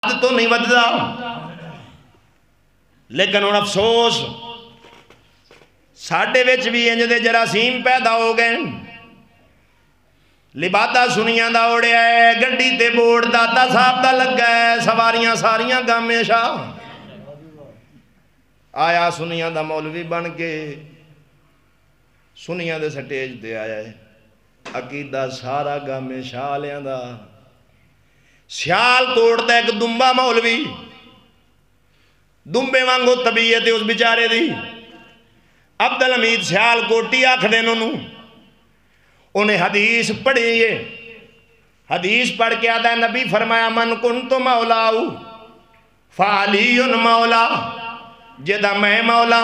تو نہیں وددا، لیکن ہن افسوس ساڈے وچ بھی انج دے جراثیم پیدا ہو گئے، لبادہ سنیاں دا اوڑیا ہے، گڈی تے بورڈ داتا صاحب دا لگا ہے، سواریاں ساریاں گامے شاہ، آیا سنیاں دا مولوی بن کے سنیاں دے سٹیج دے آیا ہے، عقیدہ سارا گامے شاہ لیاں دا، سیال توڑتا ایک دنبا مولوی، دنبے وانگو طبیعت اس بیچارے دی، عبدالحمید سیال کوٹی آکھ دین انہیں حدیث پڑھی ہے، حدیث پڑھ کے آدھا نبی فرمایا من کنتو مولاؤ فعلی مولا، جدہ میں مولا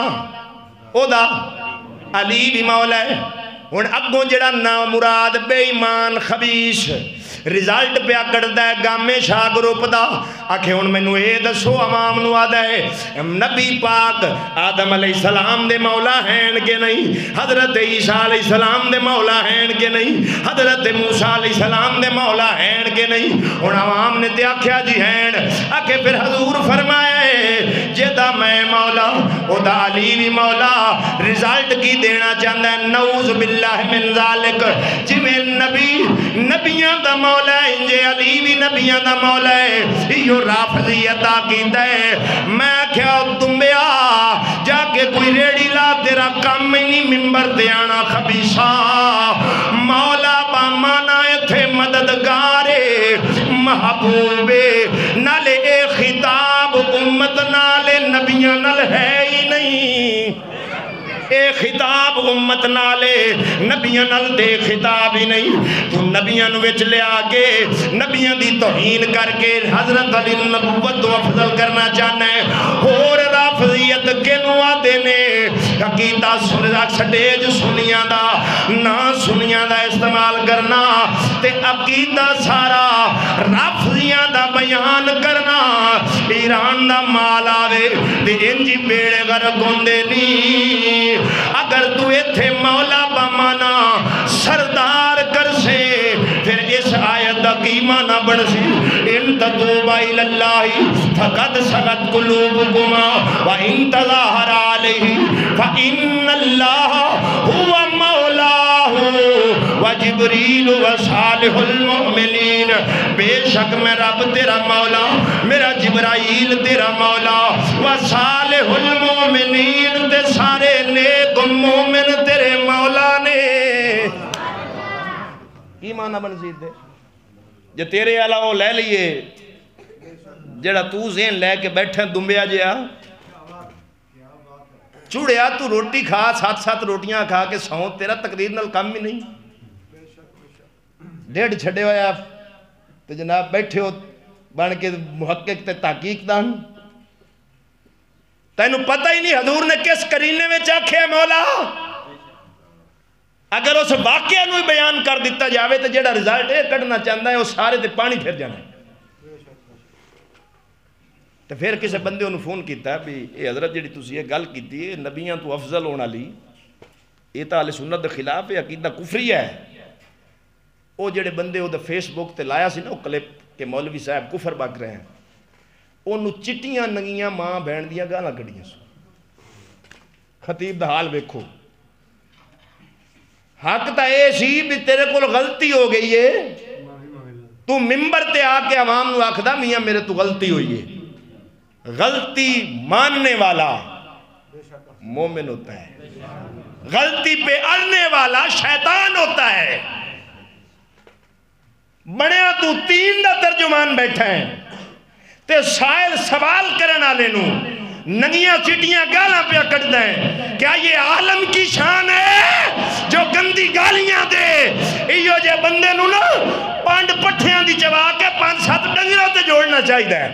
او دا علی بھی مولا ہے۔ ہن اگوں جڑا نامراد بے ایمان خبیث رزلٹ پہ کردہ ہے گامے شاہ گروپ دا، آکھے ہن میں نو اے دسو عوام نو آدھا ہے نبی پاک آدم علیہ السلام دے مولا ہیں کہ نہیں، حضرت عیسیٰ علیہ السلام دے مولا ہیں کہ نہیں، حضرت موسیٰ علیہ السلام دے مولا ہیں کہ نہیں، ہن عوام نے تے آکھیا جی ہیں، آکھے پھر حضور فرمایا ہے جدہ میں مولا او دا علی بھی مولا، رزلٹ کی دینا چاہتا ہے نعوذ باللہ من ذالک، جی میں نبیان دا مولا ہے انجے علی بھی نبیان دا مولا ہے، یہ رافضیت آقیدہ ہے۔ میں کیا دنبیا جا کے کوئی ریڑی لا تیرا کام میں نہیں ممبر دے آنا خبیصہ، مولا بامانا تھے مددگارے محبوبے، نالے اے خطاب امت نالے نبیان نال ہے ہی نہیں، اے خطاب امت نالے نبیان نال دے خطاب ہی نہیں، تو نبیان وچ لے آگے نبیان دی توہین کر کے حضرت علی نبوت و افضل کرنا چاہنا ہے، اور رافضیت کے نوہ دینے عقیدہ سٹیج سنیاں دا نا سنیاں دا استعمال کرنا تے عقیدہ سارا رافضیاں دا بیان کرنا، ایران دا مال آوے تے انجی بیڑے غرق ہوندے نہیں، اگر تو ایتھے مولا بمانا سردار کر سے پھر اس آیت دا کی معنی بڑھ سی ان تتوبا الاللہ فقد سغت قلوبکما وان تظاہر علیہ فإن اللہ ہوا مولاہ وجبریل وصالح المؤمنین، بے شک میں رب تیرا مولا، میرا جبرائیل تیرا مولا، وصالح المؤمنین تے سارے نیک مومن تیرے مولا نے۔ کی معنی بنزید دے جو تیرے علاوہ لے لیے جڑا تو ذہن لے کے بیٹھے دنبیا جیا چوڑیا تو روٹی کھا ساتھ ساتھ روٹیاں کھا کے ساؤں تیرا تقدیر نال کم ہی نہیں، ڈیڑھ چھڑے ہویا تو جناب بیٹھے ہو بن کے محقق تے تحقیق دان، تینوں پتہ ہی نہیں حضور نے کس کرینے میں چاکھے مولا، اگر اس واقعہ نوی بیان کر دیتا جاوے تو جیڑا رزلٹ ہے کڑنا چاہتا ہے وہ سارے تے پانی پھر جانا ہے۔ تو پھر کسے بندے انہوں فون کیتا ہے بھی اے حضرت جیڑی تُسی یہ گل کیتی ہے نبیان تو افضل ہونا لی، یہ تا اہل سنت دے خلاف ہے، عقیدہ کفری ہے۔ وہ جیڑے بندے وہ فیس بک تے لایا سی نا وہ کلپ کہ مولوی صاحب کفر بک رہے ہیں، انہوں چٹیاں نگیاں ماں بہن دیاں گالاں کڑیاں سو، خطیب دا حال ویکھو، حق تا اے سی بھی تیرے کول غلطی ہو گئی ہے، تو ممبر تے آ کے عوام نو آکھدا میاں میرے تو غلطی ہوئی ہے، غلطی ماننے والا مومن ہوتا ہے، غلطی پہ اڑنے والا شیطان ہوتا ہے۔ بڑیا تو تین دا ترجمان بیٹھا ہے تے سائل سوال کرنا لینو نگیاں چٹیاں گالاں پہ کٹ دیں، کیا یہ عالم کی شان ہے جو گندی گالیاں دے؟ ایو جے بندے نو نا پانڈ پٹھیاں دی چوا کے 5-7 ڈنگروں تے جوڑنا چاہیے ہے،